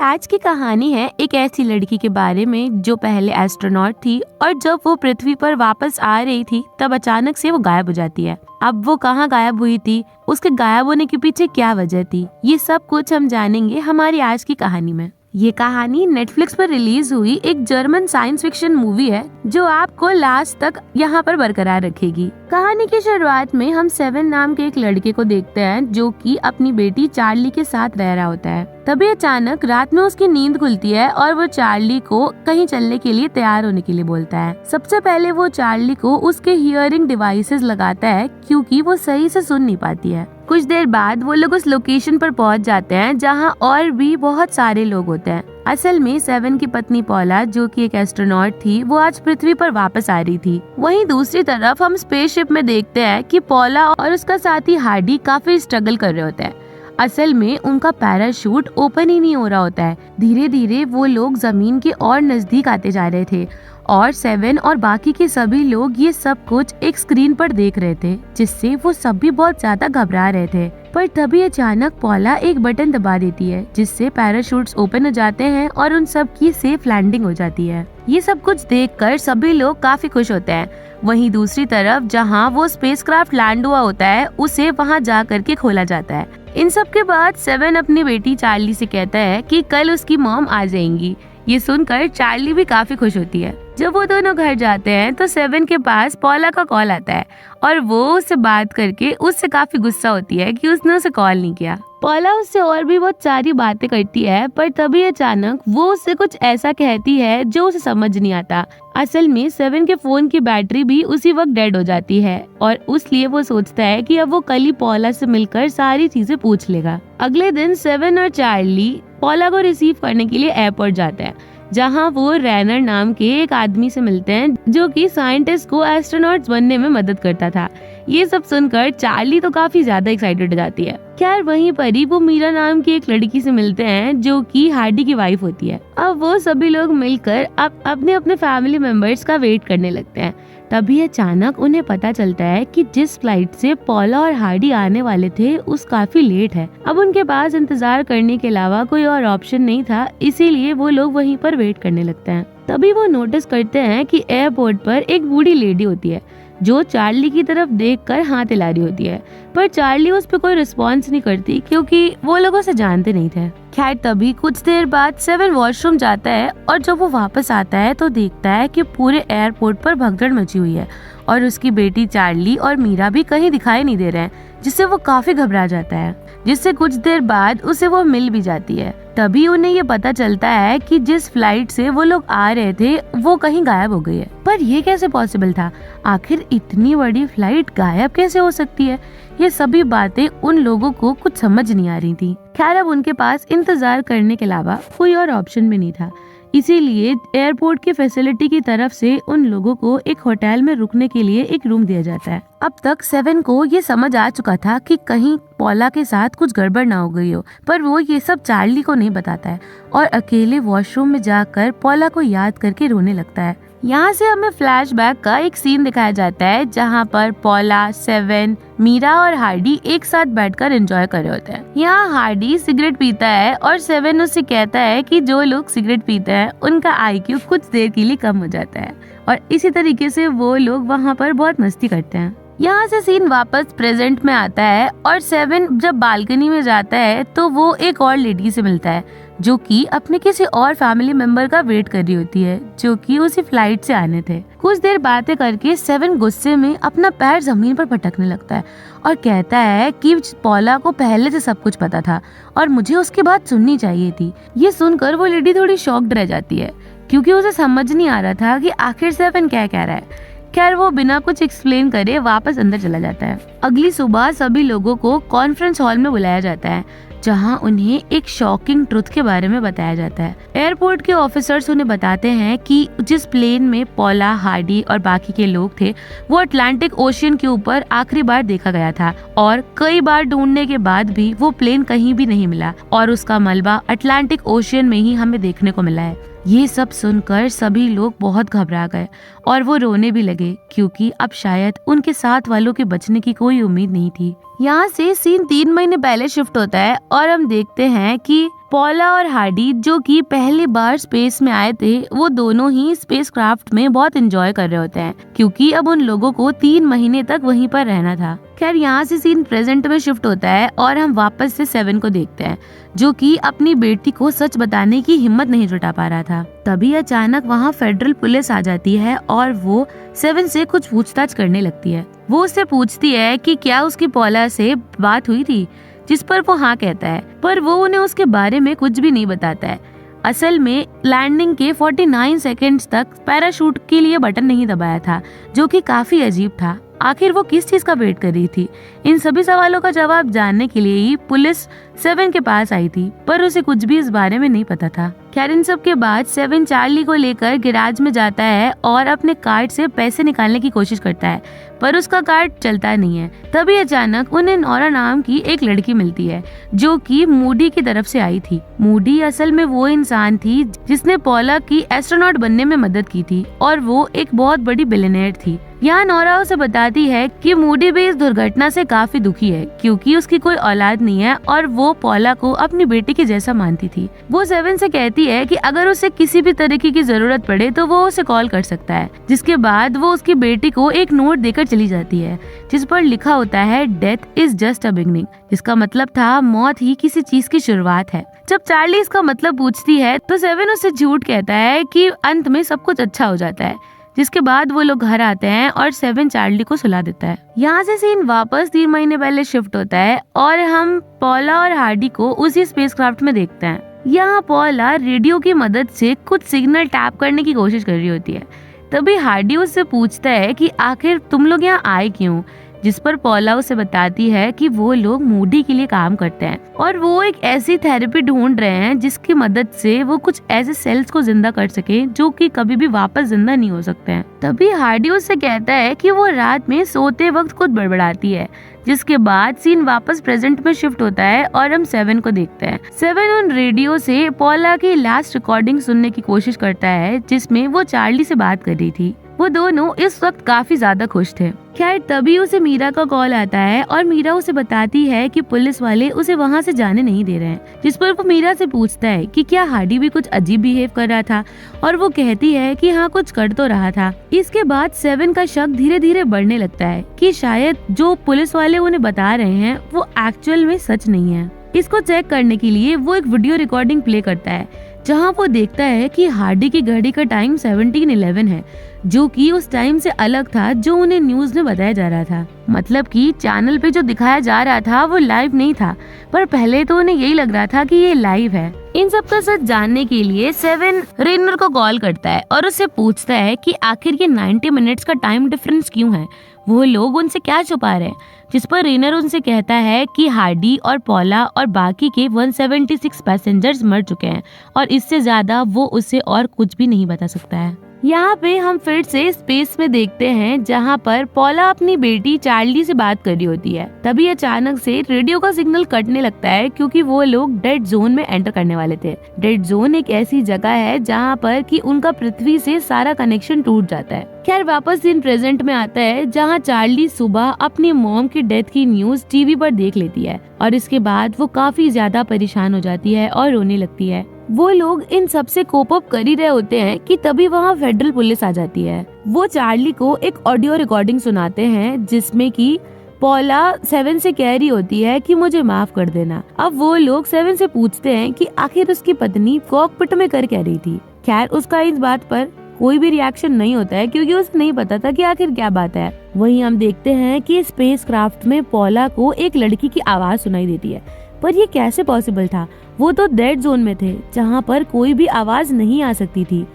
आज की कहानी है एक ऐसी लड़की के बारे में जो पहले एस्ट्रोनॉट थी और जब वो पृथ्वी पर वापस आ रही थी तब अचानक से वो गायब हो जाती है। अब वो कहाँ गायब हुई थी, उसके गायब होने के पीछे क्या वजह थी, ये सब कुछ हम जानेंगे हमारी आज की कहानी में। ये कहानी नेटफ्लिक्स पर रिलीज हुई एक जर्मन साइंस फिक्शन मूवी है जो आपको लास्ट तक यहाँ पर बरकरार रखेगी। कहानी की शुरुआत में हम सेवन नाम के एक लड़के को देखते हैं जो कि अपनी बेटी चार्ली के साथ रह रहा होता है। तभी अचानक रात में उसकी नींद खुलती है और वो चार्ली को कहीं चलने के लिए तैयार होने के लिए बोलता है। सबसे पहले वो चार्ली को उसके हियरिंग डिवाइसेस लगाता है क्योंकि वो सही से सुन नहीं पाती है। कुछ देर बाद वो लोग उस लोकेशन पर पहुंच जाते हैं जहां और भी बहुत सारे लोग होते हैं। असल में सेवन की पत्नी पॉला जो कि एक एस्ट्रोनॉट थी वो आज पृथ्वी पर वापस आ रही थी। वहीं दूसरी तरफ हम स्पेसशिप में देखते हैं कि पॉला और उसका साथी हार्डी काफी स्ट्रगल कर रहे होते हैं। असल में उनका पैराशूट ओपन ही नहीं हो रहा होता है। धीरे धीरे वो लोग जमीन के और नजदीक आते जा रहे थे और सेवन और बाकी के सभी लोग ये सब कुछ एक स्क्रीन पर देख रहे थे जिससे वो सभी बहुत ज्यादा घबरा रहे थे। पर तभी अचानक पॉला एक बटन दबा देती है जिससे पैराशूट्स ओपन हो जाते हैं और उन सब की सेफ लैंडिंग हो जाती है। ये सब कुछ देखकर सभी लोग काफी खुश होते हैं। वहीं दूसरी तरफ जहां वो स्पेसक्राफ्ट लैंड हुआ होता है उसे वहां जा करके खोला जाता है। इन सब के बाद सेवन अपनी बेटी चार्ली से कहता है कि कल उसकी मॉम आ जाएंगी। ये सुनकर चार्ली भी काफी खुश होती है। जब वो दोनों घर जाते हैं तो सेवन के पास पॉला का कॉल आता है और वो उससे बात करके उससे काफी गुस्सा होती है कि उसने उसे कॉल नहीं किया। पॉला उससे और भी बहुत सारी बातें करती है पर तभी अचानक वो उससे कुछ ऐसा कहती है जो उसे समझ नहीं आता। असल में सेवन के फोन की बैटरी भी उसी वक्त डेड हो जाती है और इसलिए वो सोचता है कि अब वो कल ही पॉला से मिलकर सारी चीजें पूछ लेगा। अगले दिन सेवन और चार्ली पॉला को रिसीव करने के लिए एयरपोर्ट जाते हैं जहां वो रैनर नाम के एक आदमी से मिलते हैं जो कि साइंटिस्ट को एस्ट्रोनॉट्स बनने में मदद करता था। ये सब सुनकर चार्ली तो काफी ज्यादा एक्साइटेड हो जाती है। खैर वहीं पर ही वो मीरा नाम की एक लड़की से मिलते हैं जो कि हार्डी की वाइफ होती है। अब वो सभी लोग मिलकर अपने अपने फैमिली मेंबर्स का वेट करने लगते हैं। तभी अचानक उन्हें पता चलता है कि जिस फ्लाइट से पॉला और हार्डी आने वाले थे उस काफी लेट है। अब उनके पास इंतजार करने के अलावा कोई और ऑप्शन नहीं था, इसीलिए वो लोग वहीं पर वेट करने लगते हैं। तभी वो नोटिस करते हैं कि एयरपोर्ट पर एक बूढ़ी लेडी होती है जो चार्ली की तरफ देखकर हाथ हिला रही होती है, पर चार्ली उस पर कोई रिस्पॉन्स नहीं करती क्योंकि वो लोग उसे जानते नहीं थे। खैर तभी कुछ देर बाद सेवन वॉशरूम जाता है और जब वो वापस आता है तो देखता है कि पूरे एयरपोर्ट पर भगदड़ मची हुई है और उसकी बेटी चार्ली और मीरा भी कहीं दिखाई नहीं दे रहे हैं, जिससे वो काफी घबरा जाता है। जिससे कुछ देर बाद उसे वो मिल भी जाती है। तभी उन्हें ये पता चलता है कि जिस फ्लाइट से वो लोग आ रहे थे वो कहीं गायब हो गई है। पर ये कैसे पॉसिबल था? आखिर इतनी बड़ी फ्लाइट गायब कैसे हो सकती है? ये सभी बातें उन लोगों को कुछ समझ नहीं आ रही थी। खैर अब उनके पास इंतजार करने के अलावा कोई और ऑप्शन भी नहीं था, इसीलिए एयरपोर्ट की फैसिलिटी की तरफ से उन लोगों को एक होटल में रुकने के लिए एक रूम दिया जाता है। अब तक सेवन को ये समझ आ चुका था कि कहीं पॉला के साथ कुछ गड़बड़ ना हो गई हो, पर वो ये सब चार्ली को नहीं बताता है और अकेले वॉशरूम में जाकर पॉला को याद करके रोने लगता है। यहाँ से हमें फ्लैशबैक का एक सीन दिखाया जाता है जहाँ पर पॉला, सेवन, मीरा और हार्डी एक साथ बैठकर एंजॉय कर रहे होते हैं। यहाँ हार्डी सिगरेट पीता है और सेवन उससे कहता है कि जो लोग सिगरेट पीते हैं उनका IQ कुछ देर के लिए कम हो जाता है और इसी तरीके से वो लोग वहाँ पर बहुत मस्ती करते हैं। यहाँ से सीन वापस प्रेजेंट में आता है और सेवन जब बालकनी में जाता है तो वो एक और लेडी से मिलता है जो कि अपने किसी और फैमिली मेंबर का वेट कर रही होती है जो कि उसी फ्लाइट से आने थे। कुछ देर बातें करके सेवन गुस्से में अपना पैर जमीन पर पटकने लगता है और कहता है कि पॉला को पहले से सब कुछ पता था और मुझे उसकी बात सुननी चाहिए थी। ये सुनकर वो लेडी थोड़ी शॉक्ड रह जाती है क्योंकि उसे समझ नहीं आ रहा था कि आखिर सेवन क्या कह रहा है। खैर वो बिना कुछ एक्सप्लेन करे वापस अंदर चला जाता है। अगली सुबह सभी लोगों को कॉन्फ्रेंस हॉल में बुलाया जाता है जहां उन्हें एक शॉकिंग ट्रुथ के बारे में बताया जाता है। एयरपोर्ट के ऑफिसर्स उन्हें बताते हैं कि जिस प्लेन में पॉला, हार्डी और बाकी के लोग थे वो अटलांटिक ओशियन के ऊपर आखिरी बार देखा गया था और कई बार ढूंढने के बाद भी वो प्लेन कहीं भी नहीं मिला और उसका मलबा अटलांटिक ओशियन में ही हमें देखने को मिला है। ये सब सुनकर सभी लोग बहुत घबरा गए और वो रोने भी लगे, क्योंकि अब शायद उनके साथ वालों के बचने की कोई उम्मीद नहीं थी। यहाँ से सीन 3 महीने पहले शिफ्ट होता है और हम देखते हैं कि पॉला और हार्डी, जो कि पहली बार स्पेस में आए थे, वो दोनों ही स्पेसक्राफ्ट में बहुत एंजॉय कर रहे होते हैं, क्योंकि अब उन लोगों को 3 महीने तक वहीं पर रहना था। खैर, यहाँ से सीन प्रेजेंट में शिफ्ट होता है और हम वापस से 7 को देखते हैं, जो कि अपनी बेटी को सच बताने की हिम्मत नहीं जुटा पा रहा था। तभी अचानक वहाँ फेडरल पुलिस आ जाती है और वो 7 से कुछ पूछताछ करने लगती है। वो उससे पूछती है कि क्या उसकी पॉला से बात हुई थी, जिस पर वो हाँ कहता है, पर वो उन्हें उसके बारे में कुछ भी नहीं बताता है। असल में लैंडिंग के 49 सेकंड्स तक पैराशूट के लिए बटन नहीं दबाया था, जो कि काफी अजीब था। आखिर वो किस चीज का वेट कर रही थी? इन सभी सवालों का जवाब जानने के लिए ही पुलिस 7 के पास आई थी, पर उसे कुछ भी इस बारे में नहीं पता था। खैर, इन सब के बाद 7 चार्ली को लेकर गैराज में जाता है और अपने कार्ड से पैसे निकालने की कोशिश करता है, पर उसका कार्ड चलता नहीं है। तभी अचानक उन्हें नोरा नाम की एक लड़की मिलती है, जो कि मूडी की तरफ से आई थी। मूडी असल में वो इंसान थी जिसने पॉला की एस्ट्रोनॉट बनने में मदद की थी और वो एक बहुत बड़ी बिलियनेयर थी। यहाँ नोरा उसे बताती है कि मूडी भी इस दुर्घटना से काफी दुखी है, क्योंकि उसकी कोई औलाद नहीं है और वो पॉला को अपनी बेटी के जैसा मानती थी। वो 7 से कहती है कि अगर उसे किसी भी तरीके की जरूरत पड़े तो वो उसे कॉल कर सकता है। जिसके बाद वो उसकी बेटी को एक नोट देकर चली जाती है, जिस पर लिखा होता है death is just a beginning, जिसका मतलब था मौत ही किसी चीज की शुरुआत है। जब चार्ली इसका मतलब पूछती है तो 7 उससे झूठ कहता है कि अंत में सब कुछ अच्छा हो जाता है। जिसके बाद वो लोग घर आते हैं और 7 चार्ली को सुला देता है। यहाँ से सीन वापस 3 महीने पहले शिफ्ट होता है और हम पॉला और हार्डी को उसी स्पेसक्राफ्ट में देखते हैं। यहाँ पॉला रेडियो की मदद से कुछ सिग्नल टैप करने की कोशिश कर रही होती है। तभी हार्डी उससे पूछता है कि आखिर तुम लोग यहाँ आए क्यों, जिस पर पॉला उसे बताती है कि वो लोग मूडी के लिए काम करते हैं और वो एक ऐसी थेरेपी ढूंढ रहे हैं जिसकी मदद से वो कुछ ऐसे सेल्स को जिंदा कर सके जो कि कभी भी वापस जिंदा नहीं हो सकते हैं। तभी हार्डी उससे कहता है कि वो रात में सोते वक्त खुद बड़बड़ाती है। जिसके बाद सीन वापस प्रेजेंट में शिफ्ट होता है और हम 7 को देखते हैं। 7 उन रेडियो से पॉला की लास्ट रिकॉर्डिंग सुनने की कोशिश करता है, जिसमें वो चार्ली से बात कर रही थी। वो दोनों इस वक्त काफी ज्यादा खुश थे। खैर, तभी उसे मीरा का कॉल आता है और मीरा उसे बताती है कि पुलिस वाले उसे वहाँ से जाने नहीं दे रहे हैं। जिस पर वो मीरा से पूछता है कि क्या हार्डी भी कुछ अजीब बिहेव कर रहा था, और वो कहती है कि हाँ, कुछ कर तो रहा था। इसके बाद 7 का शक धीरे धीरे बढ़ने लगता है कि शायद जो पुलिस वाले उन्हें बता रहे हैं वो एक्चुअल में सच नहीं है। इसको चेक करने के लिए वो एक वीडियो रिकॉर्डिंग प्ले करता है, जहाँ वो देखता है कि हार्डी की घड़ी का टाइम 17:11 है, जो कि उस टाइम से अलग था जो उन्हें न्यूज में बताया जा रहा था। मतलब कि चैनल पे जो दिखाया जा रहा था वो लाइव नहीं था, पर पहले तो उन्हें यही लग रहा था कि ये लाइव है। इन सब का सच जानने के लिए 7 रेनर को कॉल करता है और उससे पूछता है कि आखिर ये 90 मिनट्स का टाइम डिफरेंस क्यों है, वो लोग उनसे क्या छुपा रहे हैं। जिस पर रेनर उनसे कहता है कि हार्डी और पॉला और बाकी के 176 पैसेंजर्स मर चुके हैं और इससे ज्यादा वो उसे और कुछ भी नहीं बता सकता है। यहाँ पे हम फिर से स्पेस में देखते हैं, जहाँ पर पॉला अपनी बेटी चार्ली से बात कर रही होती है। तभी अचानक से रेडियो का सिग्नल कटने लगता है, क्योंकि वो लोग डेड जोन में एंटर करने वाले थे। डेड जोन एक ऐसी जगह है जहाँ पर कि उनका पृथ्वी से सारा कनेक्शन टूट जाता है। खैर, वापस दिन प्रेजेंट में आता है, जहाँ चार्ली सुबह अपनी मॉम की डेथ की न्यूज टीवी पर देख लेती है और इसके बाद वो काफी ज्यादा परेशान हो जाती है और रोने लगती है। वो लोग इन सब से कोप अप कर ही रहे होते हैं कि तभी वहाँ फेडरल पुलिस आ जाती है। वो चार्ली को एक ऑडियो रिकॉर्डिंग सुनाते हैं, जिसमें कि पॉला 7 से कह रही होती है कि मुझे माफ कर देना। अब वो लोग 7 से पूछते हैं कि आखिर उसकी पत्नी कॉकपिट में कर क्या रही थी। खैर, उसका इस बात पर कोई भी रिएक्शन नहीं होता है, क्योंकि उसे नहीं पता था कि आखिर क्या बात है। वहीं हम देखते हैं कि स्पेसक्राफ्ट में पॉला को एक लड़की की आवाज सुनाई देती है, पर ये कैसे पॉसिबल था? वो तो डेड जोन में थे, जहाँ पर कोई भी आवाज नहीं आ सकती थी।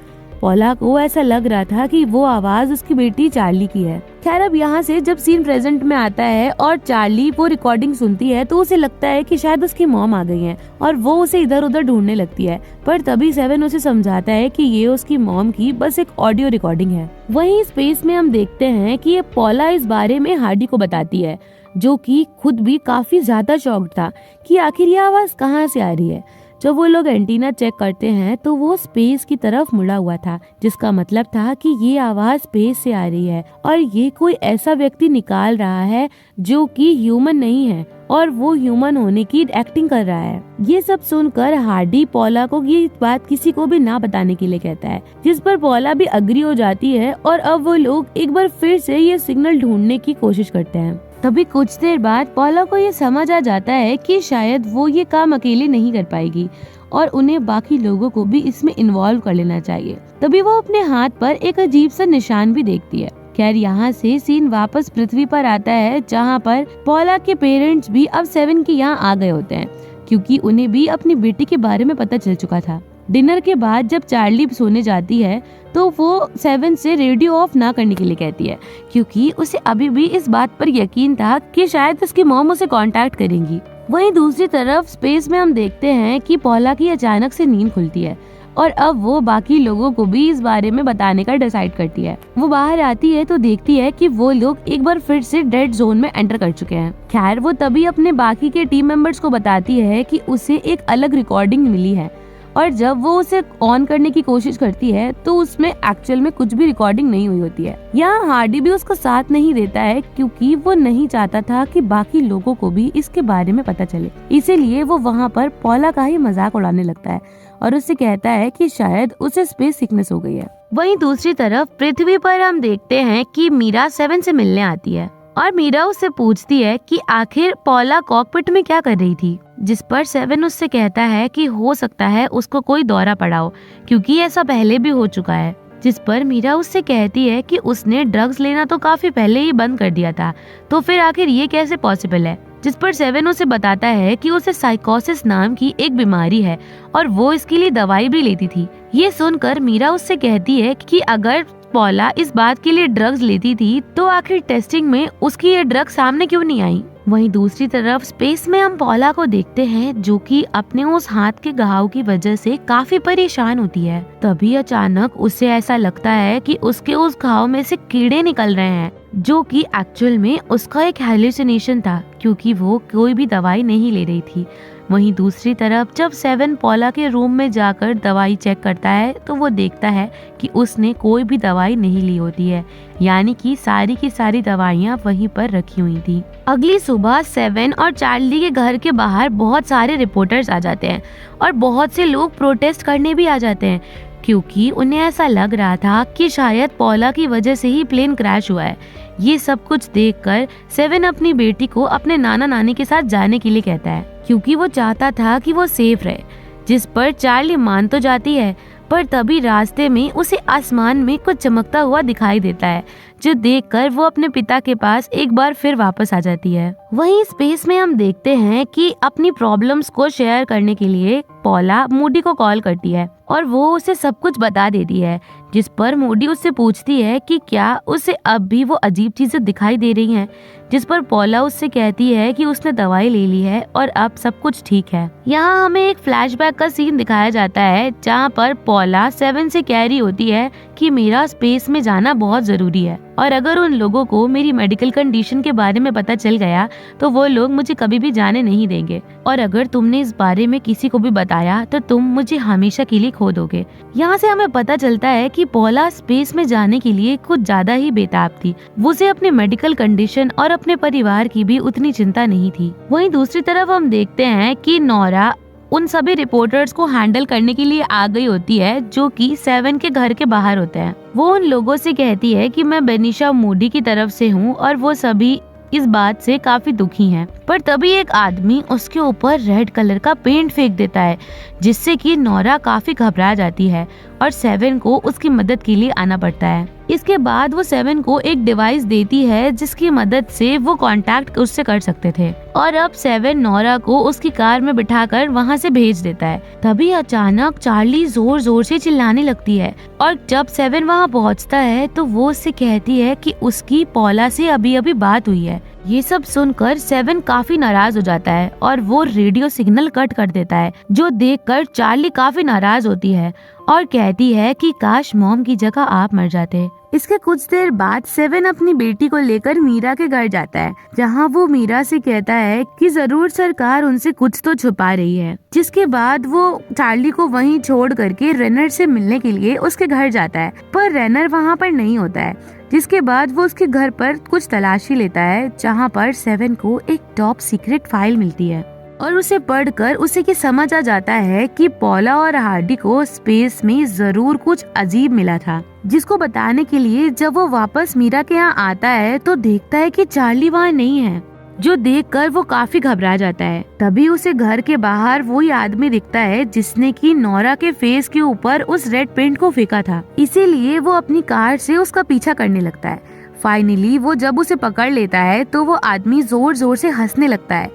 पॉला को ऐसा लग रहा था कि वो आवाज उसकी बेटी चार्ली की है। खैर, अब यहाँ से जब सीन प्रेजेंट में आता है और चार्ली वो रिकॉर्डिंग सुनती है तो उसे लगता है कि शायद उसकी मॉम आ गई है और वो उसे इधर उधर ढूंढने लगती है। पर तभी 7 उसे समझाता है कि ये उसकी मॉम की बस एक ऑडियो रिकॉर्डिंग है। वहीं स्पेस में हम देखते हैं कि ये पॉला इस बारे में हार्डी को बताती है, जो कि खुद भी काफी ज्यादा शॉक्ड था कि आखिर ये आवाज कहाँ से आ रही है। जब वो लोग एंटीना चेक करते हैं तो वो स्पेस की तरफ मुड़ा हुआ था, जिसका मतलब था कि ये आवाज स्पेस से आ रही है और ये कोई ऐसा व्यक्ति निकाल रहा है जो कि ह्यूमन नहीं है और वो ह्यूमन होने की एक्टिंग कर रहा है। ये सब सुनकर हार्डी पॉला को ये बात किसी को भी ना बताने के लिए कहता है, जिस पर पॉला भी अग्री हो जाती है और अब वो लोग एक बार फिर से ये सिग्नल ढूंढने की कोशिश करते हैं। तभी कुछ देर बाद पॉला को ये समझ आ जाता है कि शायद वो ये काम अकेले नहीं कर पाएगी और उन्हें बाकी लोगों को भी इसमें इन्वॉल्व कर लेना चाहिए। तभी वो अपने हाथ पर एक अजीब सा निशान भी देखती है। खैर, यहाँ से सीन वापस पृथ्वी पर आता है, जहाँ पर पॉला के पेरेंट्स भी अब 7 के यहाँ आ गए होते हैं, क्योंकि उन्हें भी अपनी बेटी के बारे में पता चल चुका था। डिनर के बाद जब चार्ली सोने जाती है तो वो 7 से रेडियो ऑफ ना करने के लिए कहती है, क्योंकि उसे अभी भी इस बात पर यकीन था कि शायद उसकी मॉम उसे कांटेक्ट करेंगी। वहीं दूसरी तरफ स्पेस में हम देखते हैं कि पॉला की अचानक से नींद खुलती है और अब वो बाकी लोगों को भी इस बारे में बताने का डिसाइड करती है। वो बाहर आती है तो देखती है कि वो लोग एक बार फिर से डेड जोन में एंटर कर चुके हैं। खैर, वो तभी अपने बाकी के टीम मेंबर्स को बताती है कि उसे एक अलग रिकॉर्डिंग मिली है और जब वो उसे ऑन करने की कोशिश करती है तो उसमें एक्चुअल में कुछ भी रिकॉर्डिंग नहीं हुई होती है। यहाँ हार्डी भी उसका साथ नहीं देता है, क्योंकि वो नहीं चाहता था कि बाकी लोगों को भी इसके बारे में पता चले। इसीलिए वो वहाँ पर पॉला का ही मजाक उड़ाने लगता है और उससे कहता है कि शायद उसे स्पेस सिकनेस हो गई है। वहीं दूसरी तरफ पृथ्वी पर हम देखते हैं कि मीरा 7 से मिलने आती है और मीरा उससे पूछती है कि आखिर पॉला कॉकपिट में क्या कर रही थी, जिस पर 7 उससे कहता है कि हो सकता है उसको कोई दौरा पड़ा हो, क्योंकि ऐसा पहले भी हो चुका है। जिस पर मीरा उससे कहती है कि उसने ड्रग्स लेना तो काफी पहले ही बंद कर दिया था, तो फिर आखिर ये कैसे पॉसिबल है। जिस पर 7 उसे बताता है कि उसे साइकोसिस नाम की एक बीमारी है और वो इसके लिए दवाई भी लेती थी। ये सुनकर मीरा उससे कहती है कि अगर पॉला इस बात के लिए ड्रग्स लेती थी तो आखिर टेस्टिंग में उसकी ये ड्रग सामने क्यों नहीं आई। वहीं दूसरी तरफ स्पेस में हम पॉला को देखते हैं, जो कि अपने उस हाथ के घाव की वजह से काफी परेशान होती है। तभी अचानक उसे ऐसा लगता है कि उसके उस घाव में से कीड़े निकल रहे हैं, जो कि एक्चुअल में उसका एक हैलुसिनेशन था, क्योंकि वो कोई भी दवाई नहीं ले रही थी। वहीं दूसरी तरफ जब 7 पॉला के रूम में जाकर दवाई चेक करता है तो वो देखता है कि उसने कोई भी दवाई नहीं ली होती है, यानी कि सारी की सारी दवाइयाँ वहीं पर रखी हुई थी। अगली सुबह 7 और चार्ली के घर के बाहर बहुत सारे रिपोर्टर्स आ जाते हैं और बहुत से लोग प्रोटेस्ट करने भी आ जाते हैं, क्योंकि उन्हें ऐसा लग रहा था कि शायद पॉला की वजह से ही प्लेन क्रैश हुआ है। ये सब कुछ देखकर 7 अपनी बेटी को अपने नाना नानी के साथ जाने के लिए कहता है, क्योंकि वो चाहता था कि वो सेफ रहे। जिस पर चार्ली मान तो जाती है, पर तभी रास्ते में उसे आसमान में कुछ चमकता हुआ दिखाई देता है, जो देखकर वो अपने पिता के पास एक बार फिर वापस आ जाती है। वहीं स्पेस में हम देखते हैं कि अपनी प्रॉब्लम्स को शेयर करने के लिए पॉला मूडी को कॉल करती है और वो उसे सब कुछ बता देती है। जिस पर मूडी उससे पूछती है कि क्या उसे अब भी वो अजीब चीजें दिखाई दे रही हैं, जिस पर पॉला उससे कहती है कि उसने दवाई ले ली है और अब सब कुछ ठीक है। यहाँ हमें एक फ्लैशबैक का सीन दिखाया जाता है, जहाँ पर पॉला 7 से कह रही होती है कि मेरा स्पेस में जाना बहुत जरूरी है और अगर उन लोगों को मेरी मेडिकल कंडीशन के बारे में पता चल गया तो वो लोग मुझे कभी भी जाने नहीं देंगे, और अगर तुमने इस बारे में किसी को भी बताया तो तुम मुझे हमेशा के लिए खो दोगे। यहाँ से हमें पता चलता है कि पॉला स्पेस में जाने के लिए कुछ ज्यादा ही बेताब थी। उसे अपने मेडिकल कंडीशन और अपने परिवार की भी उतनी चिंता नहीं थी। वहीं दूसरी तरफ हम देखते हैं कि नोरा उन सभी रिपोर्टर्स को हैंडल करने के लिए आ गई होती है, जो कि 7 के घर के बाहर होते हैं। वो उन लोगों से कहती है कि मैं बेनिशा मूडी की तरफ से हूँ और वो सभी इस बात से काफी दुखी हैं। पर तभी एक आदमी उसके ऊपर रेड कलर का पेंट फेंक देता है, जिससे कि नोरा काफी घबरा जाती है और 7 को उसकी मदद के लिए आना पड़ता है। इसके बाद वो 7 को एक डिवाइस देती है, जिसकी मदद से वो कांटेक्ट उससे कर सकते थे, और अब 7 नोरा को उसकी कार में बिठाकर वहाँ से भेज देता है। तभी अचानक चार्ली जोर जोर से चिल्लाने लगती है और जब 7 वहाँ पहुँचता है तो वो उससे कहती है कि उसकी पॉला से अभी अभी बात हुई है। ये सब सुनकर 7 काफी नाराज हो जाता है और वो रेडियो सिग्नल कट कर देता है, जो देखकर चार्ली काफी नाराज होती है और कहती है कि काश मॉम की जगह आप मर जाते। इसके कुछ देर बाद सेवन अपनी बेटी को लेकर मीरा के घर जाता है, जहां वो मीरा से कहता है कि जरूर सरकार उनसे कुछ तो छुपा रही है। जिसके बाद वो चार्ली को वहीं छोड़ करके रेनर से मिलने के लिए उसके घर जाता है, पर रेनर वहां पर नहीं होता है। जिसके बाद वो उसके घर पर कुछ तलाशी लेता है, जहां पर सेवन को एक टॉप सीक्रेट फाइल मिलती है और उसे पढ़कर उसे ये समझ आ जाता है कि पॉला और हार्डी को स्पेस में जरूर कुछ अजीब मिला था। जिसको बताने के लिए जब वो वापस मीरा के यहाँ आता है तो देखता है कि चार्ली वहाँ नहीं है, जो देखकर वो काफी घबरा जाता है। तभी उसे घर के बाहर वही आदमी दिखता है जिसने की नोरा के फेस के ऊपर उस रेड पेंट को फेंका था। इसीलिए वो अपनी कार से उसका पीछा करने लगता है। फाइनली वो जब उसे पकड़ लेता है तो वो आदमी जोर जोर से हंसने लगता है,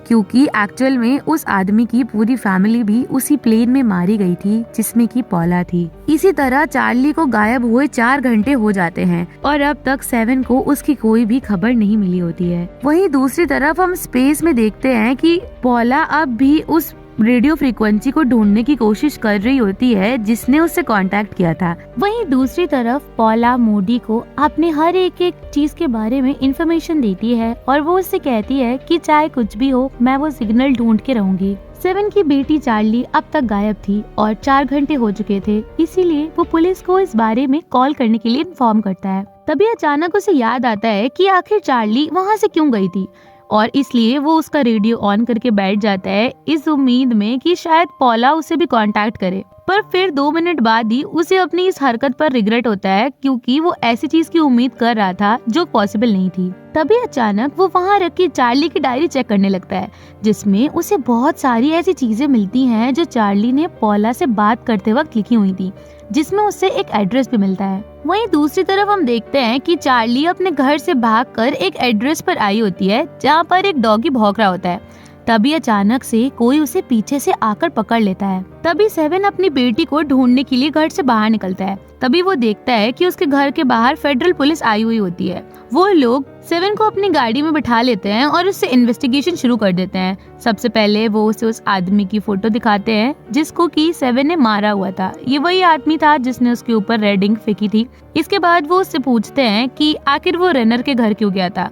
क्योंकि एक्चुअल में उस आदमी की पूरी फैमिली भी उसी प्लेन में मारी गई थी जिसमें की पॉला थी। इसी तरह चार्ली को गायब हुए 4 घंटे हो जाते हैं और अब तक सेवन को उसकी कोई भी खबर नहीं मिली होती है। वहीं दूसरी तरफ हम स्पेस में देखते हैं कि पॉला अब भी उस रेडियो फ्रीक्वेंसी को ढूंढने की कोशिश कर रही होती है जिसने उससे कांटेक्ट किया था। वहीं दूसरी तरफ पॉला मूडी को अपने हर एक चीज के बारे में इंफॉर्मेशन देती है और वो उससे कहती है कि चाहे कुछ भी हो मैं वो सिग्नल ढूंढ के रहूंगी। सेवन की बेटी चार्ली अब तक गायब थी और 4 घंटे हो चुके थे, इसीलिए वो पुलिस को इस बारे में कॉल करने के लिए इन्फॉर्म करता है। तभी अचानक उसे याद आता है कि आखिर चार्ली वहाँ से क्यों गई थी और इसलिए वो उसका रेडियो ऑन करके बैठ जाता है इस उम्मीद में कि शायद पॉला उसे भी कांटेक्ट करे। पर फिर 2 मिनट बाद ही उसे अपनी इस हरकत पर रिग्रेट होता है, क्योंकि वो ऐसी चीज की उम्मीद कर रहा था जो पॉसिबल नहीं थी। तभी अचानक वो वहाँ रखी चार्ली की डायरी चेक करने लगता है, जिसमें उसे बहुत सारी ऐसी चीजें मिलती हैं जो चार्ली ने पॉला से बात करते वक्त लिखी हुई थी, जिसमें उससे एक एड्रेस भी मिलता है। वहीं दूसरी तरफ हम देखते हैं कि चार्ली अपने घर से भागकर एक एड्रेस पर आई होती है जहाँ पर एक डॉगी भौंक रहा होता है। तभी अचानक से कोई उसे पीछे से आकर पकड़ लेता है। तभी सेवन अपनी बेटी को ढूंढने के लिए घर से बाहर निकलता है। तभी वो देखता है कि उसके घर के बाहर फेडरल पुलिस आई हुई होती है। वो लोग सेवन को अपनी गाड़ी में बिठा लेते हैं और उससे इन्वेस्टिगेशन शुरू कर देते हैं। सबसे पहले वो उसे उस आदमी की फोटो दिखाते हैं जिसको कि सेवन ने मारा हुआ था। ये वही आदमी था जिसने उसके ऊपर रेड इंक फेंकी थी। इसके बाद वो उससे पूछते हैं कि आखिर वो रेनर के घर क्यों गया था,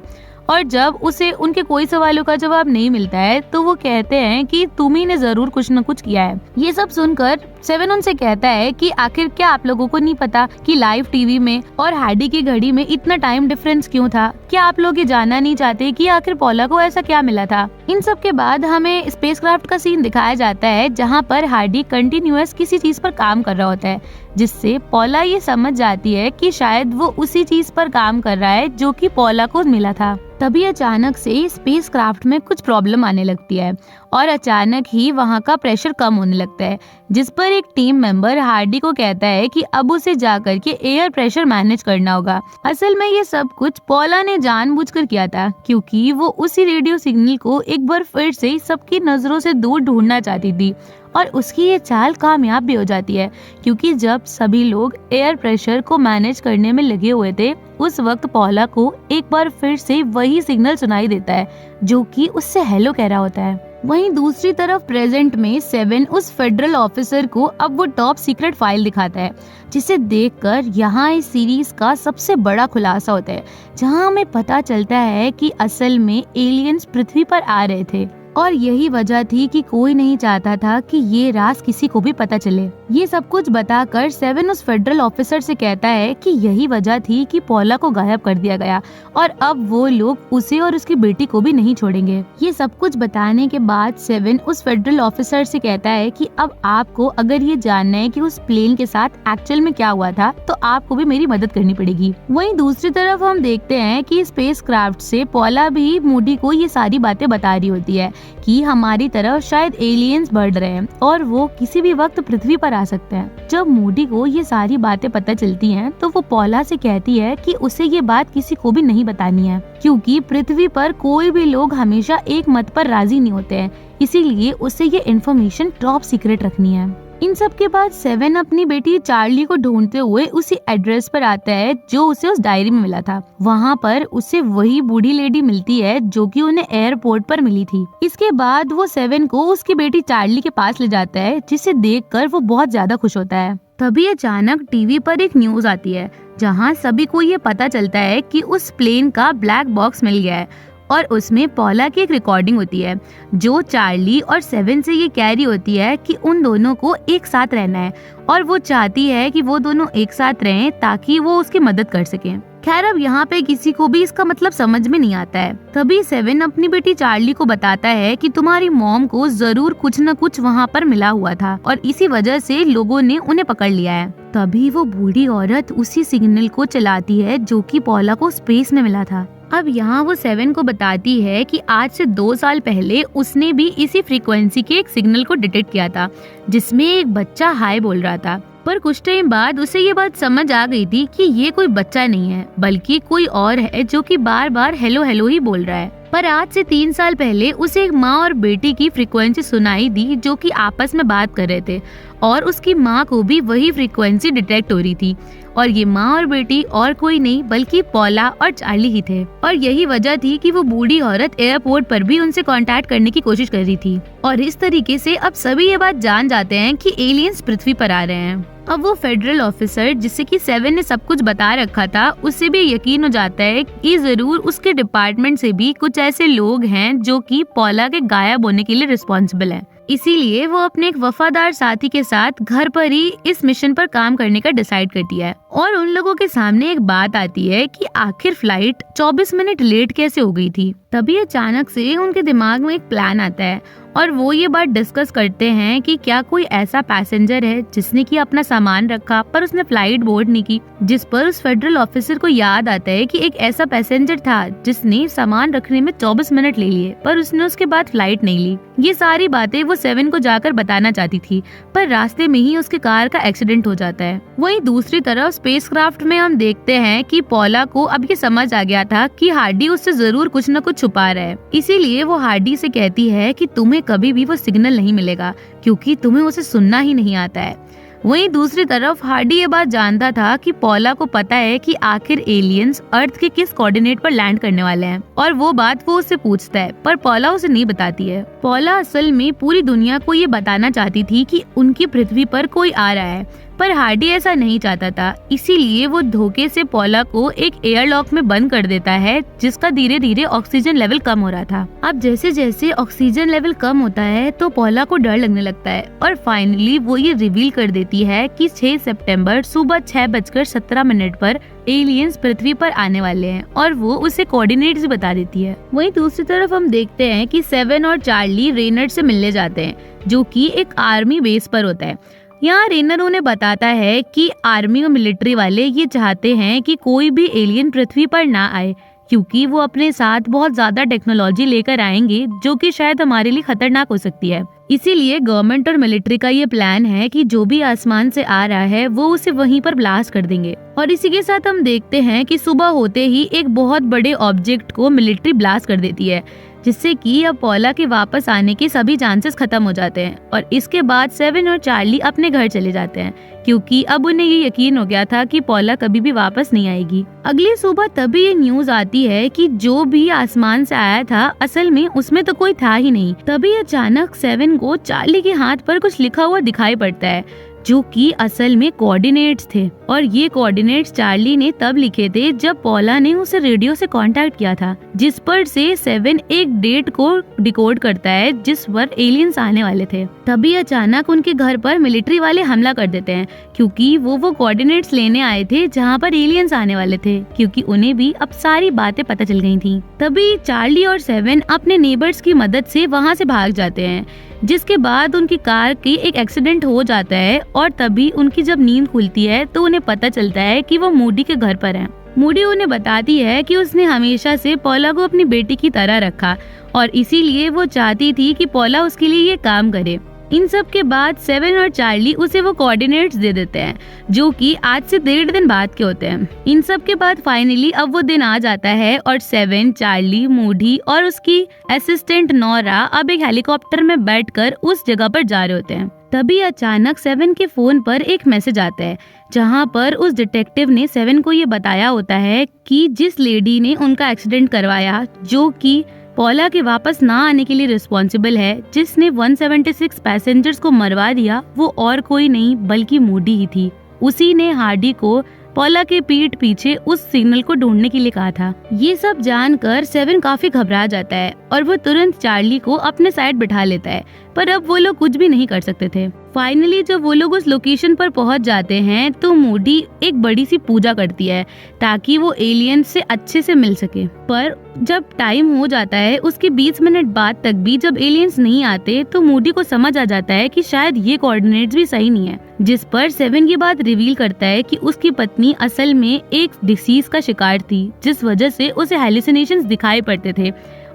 और जब उसे उनके कोई सवालों का जवाब नहीं मिलता है तो वो कहते हैं कि तुम्ही ने जरूर कुछ न कुछ किया है। ये सब सुनकर सेवन उनसे कहता है कि आखिर क्या आप लोगों को नहीं पता कि लाइव टीवी में और हार्डी की घड़ी में इतना टाइम डिफरेंस क्यों था? क्या आप लोग ये जानना नहीं चाहते कि आखिर पॉला को ऐसा क्या मिला था? इन सब के बाद हमें स्पेसक्राफ्ट का सीन दिखाया जाता है जहाँ पर हार्डी कंटिन्यूअस किसी चीज पर काम कर रहा होता है, जिससे पॉला ये समझ जाती है कि शायद वो उसी चीज पर काम कर रहा है जो कि पॉला को मिला था। तभी अचानक से स्पेसक्राफ्ट में कुछ प्रॉब्लम आने लगती है और अचानक ही वहाँ का प्रेशर कम होने लगता है, जिस पर एक टीम मेंबर हार्डी को कहता है कि अब उसे जाकर के एयर प्रेशर मैनेज करना होगा। असल में ये सब कुछ पॉला ने जानबूझकर किया था, क्योंकि वो उसी रेडियो सिग्नल को एक बार फिर से सबकी नजरों से दूर ढूंढना चाहती थी और उसकी ये चाल कामयाब भी हो जाती है, क्योंकि जब सभी लोग एयर प्रेशर को मैनेज करने में लगे हुए थे उस वक्त पॉला को एक बार फिर से वही सिग्नल सुनाई देता है जो कि उससे हेलो कह रहा होता है। वहीं दूसरी तरफ प्रेजेंट में सेवन उस फेडरल ऑफिसर को अब वो टॉप सीक्रेट फाइल दिखाता है, जिसे देखकर यहाँ इस सीरीज का सबसे बड़ा खुलासा होता है, जहाँ हमें पता चलता है कि असल में एलियंस पृथ्वी पर आ रहे थे और यही वजह थी कि कोई नहीं चाहता था कि ये राज किसी को भी पता चले। ये सब कुछ बताकर सेवन उस फेडरल ऑफिसर से कहता है कि यही वजह थी कि पॉला को गायब कर दिया गया और अब वो लोग उसे और उसकी बेटी को भी नहीं छोड़ेंगे। ये सब कुछ बताने के बाद सेवन उस फेडरल ऑफिसर से कहता है कि अब आपको अगर ये जानना है कि उस प्लेन के साथ एक्चुअल में क्या हुआ था तो आपको भी मेरी मदद करनी पड़ेगी। वहीं दूसरी तरफ हम देखते हैं कि स्पेसक्राफ्ट से पॉला भी मूडी को ये सारी बातें बता रही होती है कि हमारी तरफ शायद एलियंस बढ़ रहे हैं और वो किसी भी वक्त पृथ्वी पर आ सकते हैं। जब मूडी को ये सारी बातें पता चलती हैं तो वो पॉला से कहती है कि उसे ये बात किसी को भी नहीं बतानी है, क्योंकि पृथ्वी पर कोई भी लोग हमेशा एक मत पर राजी नहीं होते हैं, इसीलिए उसे ये इन्फॉर्मेशन टॉप सीक्रेट रखनी है। इन सब के बाद सेवन अपनी बेटी चार्ली को ढूंढते हुए उसी एड्रेस पर आता है जो उसे उस डायरी में मिला था। वहाँ पर उसे वही बूढ़ी लेडी मिलती है जो कि उन्हें एयरपोर्ट पर मिली थी। इसके बाद वो सेवन को उसकी बेटी चार्ली के पास ले जाता है, जिसे देखकर वो बहुत ज्यादा खुश होता है। तभी अचानक टीवी पर एक न्यूज आती है जहां सभी को ये पता चलता है कि उस प्लेन का ब्लैक बॉक्स मिल गया है और उसमें पॉला की एक रिकॉर्डिंग होती है जो चार्ली और सेवन से ये कह रही होती है कि उन दोनों को एक साथ रहना है और वो चाहती है कि वो दोनों एक साथ रहें ताकि वो उसकी मदद कर सकें। खैर अब यहाँ पे किसी को भी इसका मतलब समझ में नहीं आता है। तभी सेवन अपनी बेटी चार्ली को बताता है कि तुम्हारी मॉम को जरूर कुछ न कुछ वहाँ पर मिला हुआ था और इसी वजह से लोगों ने उन्हें पकड़ लिया है। तभी वो बूढ़ी औरत उसी सिग्नल को चलाती है जो कि पॉला को स्पेस में मिला था। अब यहाँ वो सेवन को बताती है कि आज से 2 साल पहले उसने भी इसी फ्रीक्वेंसी के एक सिग्नल को डिटेक्ट किया था जिसमें एक बच्चा हाय बोल रहा था। पर कुछ टाइम बाद उसे ये बात समझ आ गई थी कि ये कोई बच्चा नहीं है बल्कि कोई और है जो कि बार बार हेलो हेलो ही बोल रहा है। पर आज से 3 साल पहले उसे एक माँ और बेटी की फ्रीक्वेंसी सुनाई दी जो कि आपस में बात कर रहे थे और उसकी माँ को भी वही फ्रीक्वेंसी डिटेक्ट हो रही थी और ये माँ और बेटी और कोई नहीं बल्कि पॉला और चार्ली ही थे। और यही वजह थी कि वो बूढ़ी औरत एयरपोर्ट पर भी उनसे कांटेक्ट करने की कोशिश कर रही थी और इस तरीके से अब सभी ये बात जान जाते हैं कि एलियंस पृथ्वी पर आ रहे हैं। अब वो फेडरल ऑफिसर जिसे कि सेवन ने सब कुछ बता रखा था उससे भी यकीन हो जाता है कि जरूर उसके डिपार्टमेंट से भी कुछ ऐसे लोग हैं जो कि पॉला के गायब होने के लिए रिस्पॉन्सिबल हैं। इसीलिए वो अपने एक वफादार साथी के साथ घर पर ही इस मिशन पर काम करने का डिसाइड करती है और उन लोगों के सामने एक बात आती है कि आखिर फ्लाइट 24 मिनट लेट कैसे हो गई थी। तभी अचानक से उनके दिमाग में एक प्लान आता है और वो ये बात डिस्कस करते हैं कि क्या कोई ऐसा पैसेंजर है जिसने कि अपना सामान रखा पर उसने फ्लाइट बोर्ड नहीं की। जिस पर उस फेडरल ऑफिसर को याद आता है कि एक ऐसा पैसेंजर था जिसने सामान रखने में 24 मिनट ले लिए पर उसने उसके बाद फ्लाइट नहीं ली। ये सारी बातें वो सेवन को जाकर बताना चाहती थी पर रास्ते में ही उसके कार का एक्सीडेंट हो जाता है। वहीं दूसरी तरफ स्पेसक्राफ्ट में हम देखते हैं कि पॉला को अब ये समझ आ गया था कि हार्डी उससे जरूर कुछ न कुछ छुपा रहा है। इसीलिए वो हार्डी से कहती है कि तुम्हें कभी भी वो सिग्नल नहीं मिलेगा क्योंकि तुम्हें उसे सुनना ही नहीं आता है। वहीं दूसरी तरफ हार्डी ये बात जानता था कि पॉला को पता है कि आखिर एलियंस अर्थ के किस कोऑर्डिनेट पर लैंड करने वाले हैं और वो बात वो उससे पूछता है पर पॉला उसे नहीं बताती है। पॉला असल में पूरी दुनिया को ये बताना चाहती थी कि उनकी पृथ्वी पर कोई आ रहा है पर हार्डी ऐसा नहीं चाहता था। इसीलिए वो धोखे से पॉला को एक एयरलॉक में बंद कर देता है जिसका धीरे धीरे ऑक्सीजन लेवल कम हो रहा था। अब जैसे जैसे ऑक्सीजन लेवल कम होता है तो पॉला को डर लगने लगता है और फाइनली वो ये रिवील कर देती है कि 6 सितंबर सुबह 6:17 पर एलियंस पृथ्वी पर आने वाले हैं और वो उसे कोऑर्डिनेट्स बता देती है। वहीं दूसरी तरफ हम देखते हैं कि सेवन और चार्ली रेनर से मिलने जाते हैं जो कि एक आर्मी बेस पर होता है। यहाँ रेनर उन्हें बताता है कि आर्मी और मिलिट्री वाले ये चाहते हैं कि कोई भी एलियन पृथ्वी पर ना आए क्योंकि वो अपने साथ बहुत ज्यादा टेक्नोलॉजी लेकर आएंगे जो कि शायद हमारे लिए खतरनाक हो सकती है। इसीलिए गवर्नमेंट और मिलिट्री का ये प्लान है कि जो भी आसमान से आ रहा है वो उसे वहीं पर ब्लास्ट कर देंगे। और इसी के साथ हम देखते हैं कि सुबह होते ही एक बहुत बड़े ऑब्जेक्ट को मिलिट्री ब्लास्ट कर देती है जिससे कि अब पॉला के वापस आने के सभी चांसेस खत्म हो जाते हैं और इसके बाद सेवन और चार्ली अपने घर चले जाते हैं क्योंकि अब उन्हें ये यकीन हो गया था कि पॉला कभी भी वापस नहीं आएगी। अगली सुबह तभी ये न्यूज आती है कि जो भी आसमान से आया था असल में उसमें तो कोई था ही नहीं। तभी अचानक सेवन को चार्ली के हाथ पर कुछ लिखा हुआ दिखाई पड़ता है जो कि असल में कोऑर्डिनेट्स थे और ये कोऑर्डिनेट्स चार्ली ने तब लिखे थे जब पॉला ने उसे रेडियो से कांटेक्ट किया था जिस पर से सेवन एक डेट को डिकोड करता है जिस पर एलियंस आने वाले थे। तभी अचानक उनके घर पर मिलिट्री वाले हमला कर देते हैं क्योंकि वो कोऑर्डिनेट्स लेने आए थे जहाँ पर एलियंस आने वाले थे क्योंकि उन्हें भी अब सारी बातें पता चल गई थी। तभी चार्ली और सेवन अपने नेबर्स की मदद से वहाँ से भाग जाते हैं जिसके बाद उनकी कार की एक एक्सीडेंट हो जाता है और तभी उनकी जब नींद खुलती है तो उन्हें पता चलता है कि वो मूडी के घर पर हैं। मूडी उन्हें बताती है कि उसने हमेशा से पॉला को अपनी बेटी की तरह रखा और इसीलिए वो चाहती थी कि पॉला उसके लिए ये काम करे। इन सब के बाद सेवन और चार्ली उसे वो कोऑर्डिनेट्स दे देते हैं जो कि आज से 1.5 दिन बाद के होते हैं। इन सब के बाद फाइनली अब वो दिन आ जाता है और सेवन, चार्ली, मूडी और उसकी असिस्टेंट नोरा अब एक हेलीकॉप्टर में बैठकर उस जगह पर जा रहे होते हैं। तभी अचानक सेवन के फोन पर एक मैसेज आता है जहाँ पर उस डिटेक्टिव ने सेवन को ये बताया होता है कि जिस लेडी ने उनका एक्सीडेंट करवाया जो कि पॉला के वापस ना आने के लिए रिस्पॉन्सिबल है, जिसने 176 पैसेंजर्स को मरवा दिया, वो और कोई नहीं बल्कि मूडी ही थी। उसी ने हार्डी को पॉला के पीठ पीछे उस सिग्नल को ढूंढने के लिए कहा था। ये सब जानकर सेवन काफी घबरा जाता है और वो तुरंत चार्ली को अपने साइड बिठा लेता है, पर अब वो लोग कुछ भी नहीं कर सकते थे। फाइनली जब वो लोग उस लोकेशन पर पहुंच जाते हैं तो मूडी एक बड़ी सी पूजा करती है ताकि वो एलियंस से अच्छे से मिल सके। पर जब टाइम हो जाता है उसके 20 मिनट बाद तक भी जब एलियंस नहीं आते तो मूडी को समझ आ जाता है कि शायद ये कोऑर्डिनेट्स भी सही नहीं है, जिस पर सेवन की बात रिवील करता है कि उसकी पत्नी असल में एक डिसीज का शिकार थी, जिस वजह से उसे हेलुसिनेशंस दिखाई पड़ते थे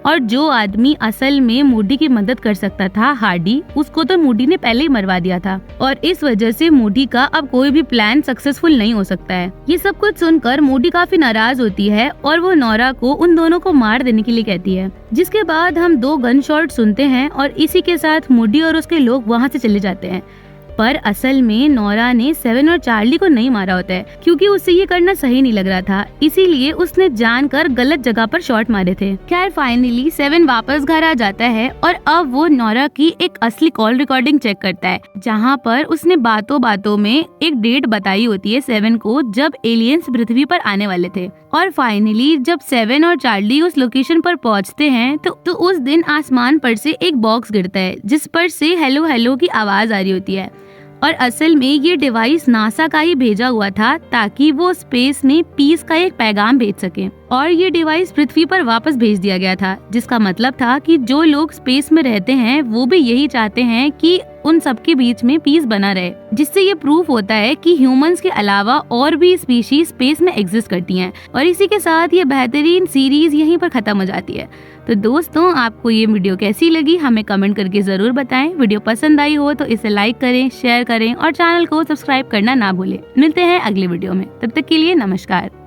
और जो आदमी असल में मूडी की मदद कर सकता था, हार्डी, उसको तो मूडी ने पहले ही मरवा दिया था और इस वजह से मूडी का अब कोई भी प्लान सक्सेसफुल नहीं हो सकता है। ये सब कुछ सुनकर मूडी काफी नाराज होती है और वो नोरा को उन दोनों को मार देने के लिए कहती है, जिसके बाद हम 2 गन शॉट सुनते हैं और इसी के साथ मूडी और उसके लोग वहाँ से चले जाते हैं। पर असल में नोरा ने सेवन और चार्ली को नहीं मारा होता है क्योंकि उसे ये करना सही नहीं लग रहा था, इसीलिए उसने जानकर गलत जगह पर शॉट मारे थे। खैर फाइनली सेवन वापस घर आ जाता है और अब वो नोरा की एक असली कॉल रिकॉर्डिंग चेक करता है, जहाँ पर उसने बातों बातों में एक डेट बताई होती है सेवन को जब एलियंस पृथ्वी पर आने वाले थे। और फाइनली जब सेवन और चार्ली उस लोकेशन पर पहुँचते हैं तो उस दिन आसमान पर से एक बॉक्स गिरता है जिस पर से हेलो हेलो की आवाज आ रही होती है और असल में ये डिवाइस नासा का ही भेजा हुआ था ताकि वो स्पेस में पीस का एक पैगाम भेज सके और ये डिवाइस पृथ्वी पर वापस भेज दिया गया था, जिसका मतलब था कि जो लोग स्पेस में रहते हैं वो भी यही चाहते हैं कि उन सबके बीच में पीस बना रहे, जिससे ये प्रूफ होता है कि ह्यूमंस के अलावा और भी स्पीशीज स्पेस में एग्जिस्ट करती हैं। और इसी के साथ ये बेहतरीन सीरीज यहीं पर खत्म हो जाती है। तो दोस्तों, आपको ये वीडियो कैसी लगी हमें कमेंट करके जरूर बताएं। वीडियो पसंद आई हो तो इसे लाइक करें, शेयर करें और चैनल को सब्सक्राइब करना ना भूलें। मिलते हैं अगले वीडियो में, तब तक के लिए नमस्कार।